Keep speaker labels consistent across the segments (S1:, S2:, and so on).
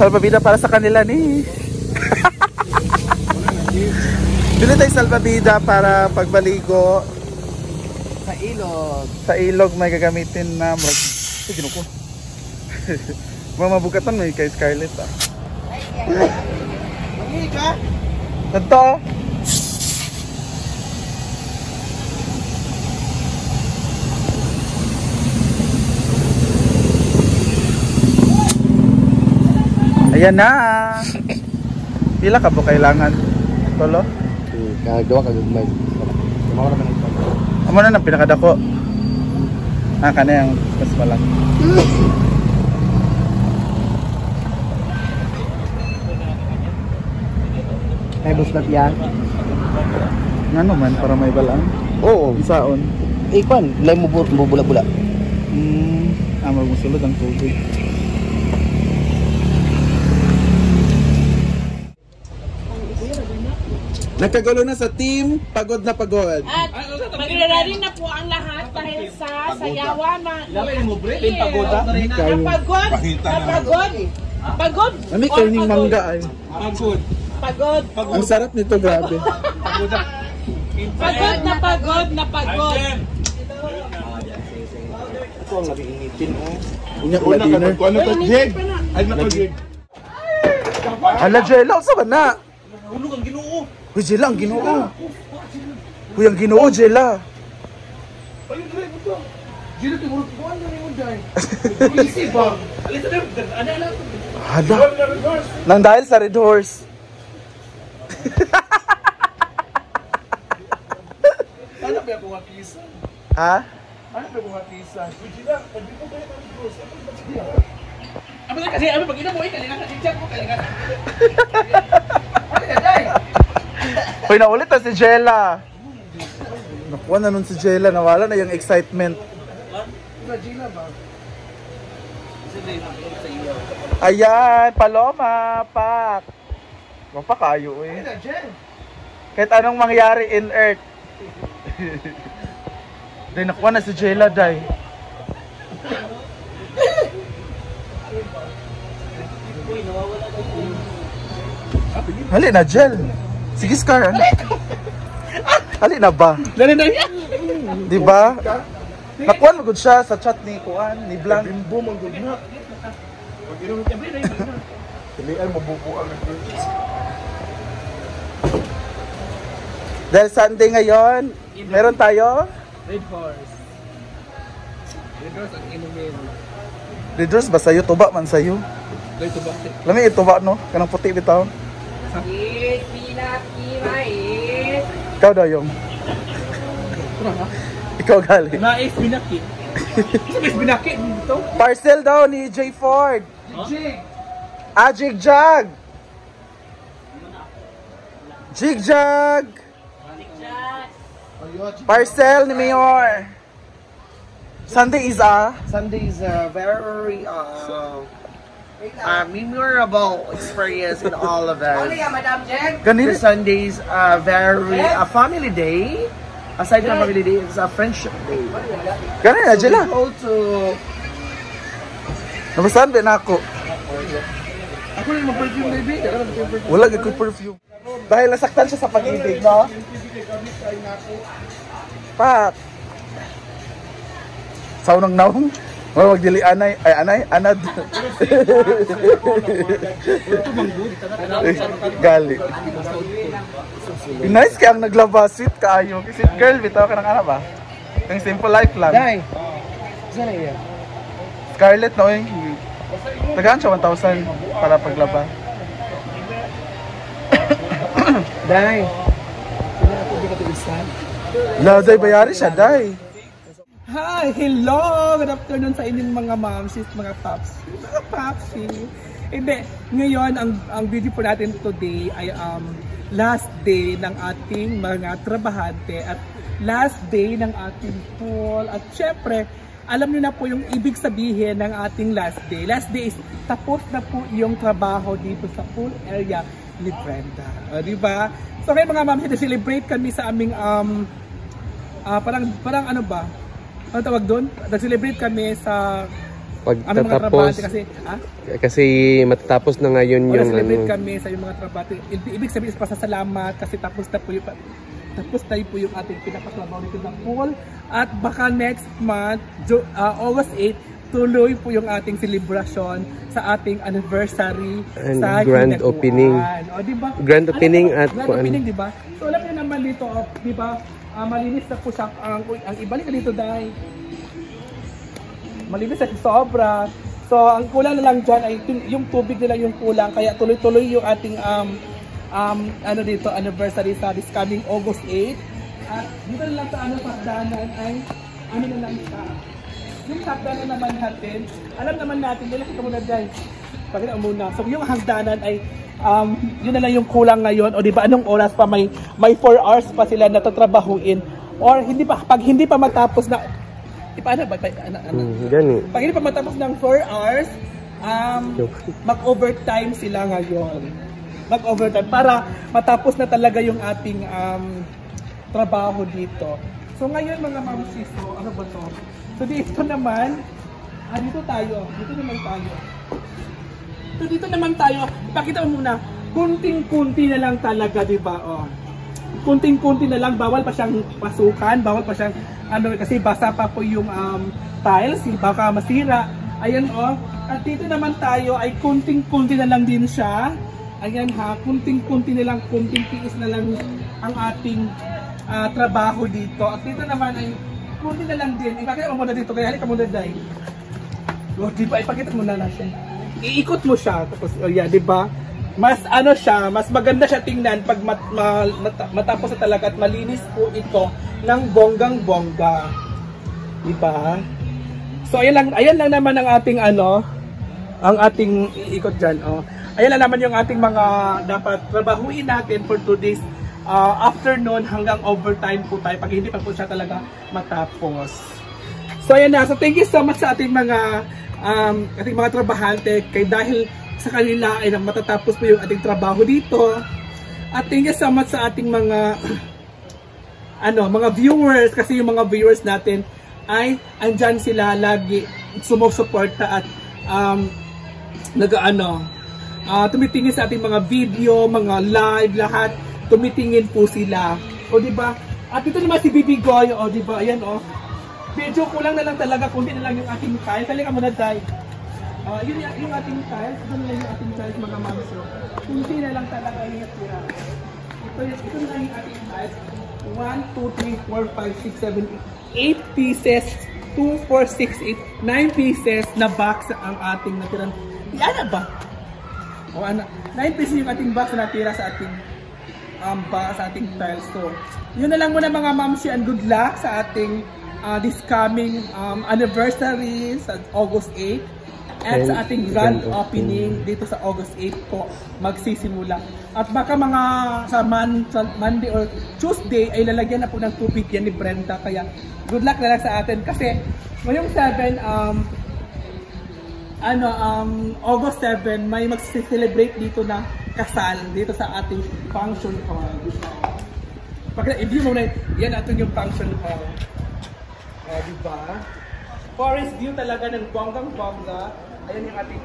S1: salbabida para sa kanila ni. Bili tayo salbabida para pagbaligo.
S2: Sa ilog.
S1: Sa ilog may gagamitin na ginuko. Mga mabugatan mo kay Scarlett ah.
S2: Mangi ka?
S1: Ito. Ayan na. Pila ka po kailangan? Tolo?
S2: Kagawa kagagmay. Kumawa naman ito.
S1: Amo na nang pinakadako. Kana yung mas malaki.
S2: May bus na yan?
S1: Ngano man para may balaan?
S2: Oo.
S1: Isaon?
S2: Ikon, lay mo bula-bula.
S1: Magmusulod ang tubig. Nagkagulo na sa team, pagod na pagod.
S3: At magre-ready na po ang lahat dahil sa sayawan na
S1: Pagod.
S3: Pagod.
S1: Ano kayo ning mangga ay?
S3: Pagod.
S1: Ang sarap nito, grabe.
S3: Pagod na pagod na pagod.
S2: Ito ang nabiinitin mo.
S1: Unya dinner.
S4: Ano to, Jig? Ay, na to, Jig.
S1: Hala, Jela, sa ba na?
S4: Ulog ang Ginoo.
S1: Uy, Jela, ang Ginoo. Uy, ang Ginoo, Jela.
S4: Ayun, dre, ito. Jig, timurot ko, ano na yun, Jai? Easy ba? Alisa na, ano lang.
S1: Hala. Nang dahil sa Red Horse.
S4: Ano ba yung mga pisa?
S1: Ha?
S4: Ano ba yung mga pisa? Uy, Jila, pagdi po kayo ng Diyos. Ano ba siya? Ano ba kasi, ano, pag ina mo, kalingan sa chat mo, kalingan. Ano yan, Jai?
S1: Uy, naulit na si Jela. Nakuha na nun si Jela. Nawala na yung excitement.
S4: Sa Jila ba?
S1: Ayan, Paloma, Pak. Mapakayo eh.
S4: Ano, Jen?
S1: Kahit anong mangyari in Earth. Day, nakuha na si Jela, Day. Hali na, Jel. Sige, Scar. Hali na ba?
S4: Dali na yan.
S1: Diba? Nakuha mo good siya sa chat ni Kuan, ni Blanc.
S4: Bimbo, manggod na. Pag ina mo, tabi na yun. Pilihan, mabubuang ang Diyos.
S1: Dahil Sunday ngayon, meron tayo
S4: Red Horse. Red Horse ang inumin.
S1: Leaders ba sa'yo? Tuba man sa'yo.
S4: Dahil ito ba?
S1: Lami ituba no? Kanang puti bitaw. Ikaw daw yung. Ikaw gali.
S4: Nais binaki. Nais binaki dito.
S1: Parcel daw ni J. Ford.
S4: Jig.
S1: Jigjag. Jigjag. Parcel ni Mayor. Sunday is
S2: Sunday is a very memorable experience in all of us.
S1: Ganun.
S2: The Sundays very a family day. Aside from family day, it's a friendship day.
S1: Ganun na, Jela.
S2: We go to...
S1: Nabasahan din ako.
S2: Ako rin mag-perfume, baby.
S1: Wala good perfume. Dahil nasaktan siya sa pag-ibig, no? Pat. Sa unang naong, wala magdili anay, ay anay, anad. Gali. Nice kaya ang naglaba, sweet kaayo. Sweet girl, bitaw ka ng ano ba? Ang simple life lang.
S2: Dai. Saan na yan?
S1: Scarlett, no? Tagaan siya 1,000 para paglaba.
S2: Dai. Sino ako di ka tulisan?
S1: Laday, bayari siya, day.
S4: Hi! Hello! Good afternoon sa inyong mga momsis, mga paps. Mga papsi. Hindi, ngayon ang video po natin today ay last day ng ating mga trabahante at last day ng ating pool. At syempre, alam niyo na po yung ibig sabihin ng ating last day. Last day is tapos na po yung trabaho dito sa pool area ni Brenda. Diba? So kaya mga momsis, celebrate kami sa aming parang ano ba? Ano tawag doon? Nag-celebrate kami sa Aming mga
S5: Pagtatapos,
S4: trabahante kasi,
S5: kasi matatapos na ngayon
S4: wala
S5: yung
S4: celebrate
S5: ano.
S4: kami sa yung mga trabahante. Ibig sabihin is pasasalamat kasi tapos na po yung ating pinapatrabaho dito ng pool. At baka next month, August 8, tuloy po yung ating celebration sa ating anniversary
S5: And
S4: sa
S5: grand
S4: Hinaguan.
S5: opening.
S4: O, diba?
S5: Grand opening at
S4: grand opening, diba? So alam niyo naman dito, diba? Malinis na po siya. Ang ibalik na dito dahil malinis na sobra. So ang kulang na lang dyan ay yung tubig nila yung kulang. Kaya tuloy-tuloy yung ating ano dito, anniversary sa this coming August 8. At dito na lang sa sakdanan ay ano na lang siya. Yung sakdanan naman natin, alam naman natin, dahil kita muna dyan. Pakita muna. So yung hagdanan ay yun na lang yung kulang ngayon. O di ba anong oras pa may 4 hours pa sila natatrabahuin. Or hindi pa, pag hindi pa matapos na, paano ba?
S5: Gani.
S4: Pag hindi pa matapos ng 4 hours, mag-overtime sila ngayon. Mag-overtime para matapos na talaga yung ating trabaho dito. So ngayon mga mamsis, ano ba to? So dito naman, dito naman tayo. So dito naman tayo, pakita mo muna, kunting-kunti na lang talaga, di ba? Oh. Kunting-kunti na lang, bawal pa siyang pasukan, bawal pa siyang kasi basa pa po yung tiles, baka masira. Ayan oh. At dito naman tayo ay kunting-kunti na lang din siya. Ayan ha, kunting-kunti na lang, kunting tiis na lang ang ating trabaho dito. At dito naman ay kunti na lang din. Ipakita mo muna dito, kaya halika muna dahil. Oh, di ba? Ipakita mo na siya. Iikot mo siya. Tapos, oh yeah, di ba? Mas siya, mas maganda siya tingnan pag matapos na talaga at malinis po ito ng bonggang-bongga. Di ba? So, ayan lang naman ang ating ang ating iikot dyan. Oh. Ayan lang naman yung ating mga dapat trabahuin natin for today's afternoon hanggang overtime po tayo pag hindi pa po siya talaga matapos. So ayan na, so thank you so much sa ating mga trabahante kay dahil sa kanila ay matatapos po yung ating trabaho dito. At thank you so much sa ating mga mga viewers kasi yung mga viewers natin ay andyan sila lagi sumusuporta at tumitingin sa ating mga video, mga live, lahat tumitingin po sila. O di ba? At ito naman si Bibigoy, o di ba? Ayan o. Medyo kulang na lang talaga, kundi na lang yung ating tiles. Halika muna tayo. Yun yung ating tiles, ito na lang yung ating tiles mga mamso. Kundi na lang talaga yung natira. Ito na lang yung ating tiles. 1, 2, 3, 4, 5, 6, 7, 8 pieces. 2, 4, 6, 8, 9 pieces na box ang ating natirang. Yan ba? O ano? 9 pieces yung ating box na natira sa ating sa ating tiles. So, yun na lang muna mga mamsi and good luck sa ating this coming anniversary sa August 8 at sa ating grand opening dito sa August 8 po magsisimula. At baka mga sa Monday or Tuesday ay lalagyan na po ng tubig yan ni Brenda, kaya good luck na lang sa atin kasi ngayong 7 August 7 may mag-celebrate dito na kasal dito sa ating function hall. I-view mo na yan natin yung function hall. Diba? Forest view talaga ng bonggang-bongga. Ayan yung ating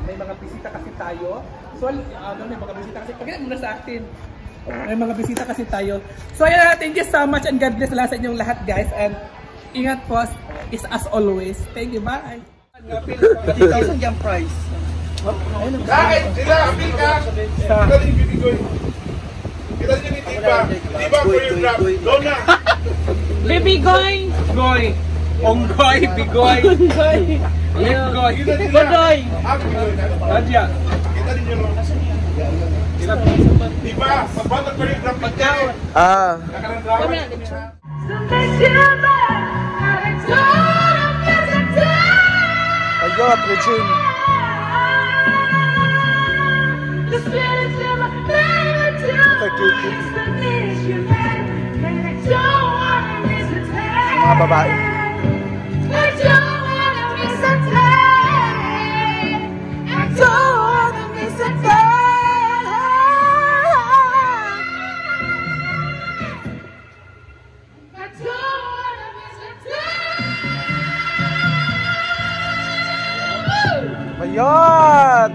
S4: may mga bisita kasi tayo. So, may mga bisita kasi. Pagkita muna sa atin. May mga bisita kasi tayo. So, ayan, thank you so much and God bless sa inyong lahat guys. And ingat po is as always. Thank you, bye!
S2: 50,000 yung price.
S1: Kahit sila, apil ka! Kita din yung Bibigoy. Kita din yung Tiba. Tiba, choreograph. Doon na!
S3: Bibigoy!
S4: Goy! Onggoy! Bigoy!
S3: Bigoy!
S4: Bigoy!
S3: Godoy!
S4: Radya!
S1: Kita din yun. Tiba, pagbatag choreograph. Pagkaon. Nakarang drama.
S2: Ayun, Regine. Mga babae. Hayat!